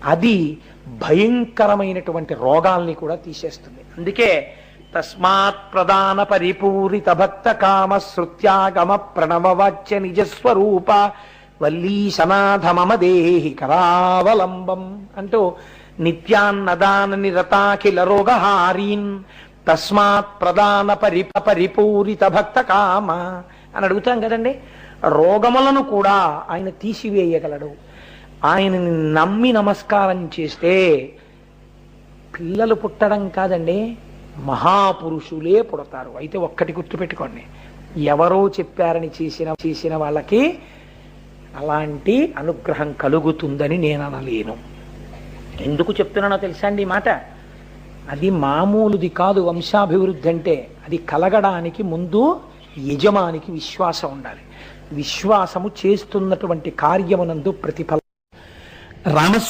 అది భయంకరమైనటువంటి రోగాల్ని కూడా తీసేస్తుంది. అందుకే తస్మాత్ ప్రధాన పరిపూరిత భక్త కామ శృత్యాగమ ప్రణవవాచ్య నిజస్వరూప వల్లీశనాథ మమ దేహి కరావలంబం అంటూ నిత్యాన్నదాన నిరతాఖిల రోగహారీన్ తస్మాత్ ప్రధాన పరిపూరిత భక్త కామ అని అడుగుతాం కదండి. రోగములను కూడా ఆయన తీసివేయగలడు. ఆయనని నమ్మి నమస్కారం చేస్తే పిల్లలు పుట్టడం కాదండి, మహాపురుషులే పుడతారు. అయితే ఒక్కటి గుర్తుపెట్టుకోండి, ఎవరో చెప్పారని చేసిన వాళ్ళకి అలాంటి అనుగ్రహం కలుగుతుందని నేను అనలేను. ఎందుకు చెప్తున్నానో తెలుసా అండి ఈ మాట? అది మామూలుది కాదు. వంశాభివృద్ధి అంటే అది కలగడానికి ముందు యజమానికి విశ్వాసం ఉండాలి. విశ్వాసము చేస్తున్నటువంటి కార్యమునందు ప్రతిఫలం. రామస్వామి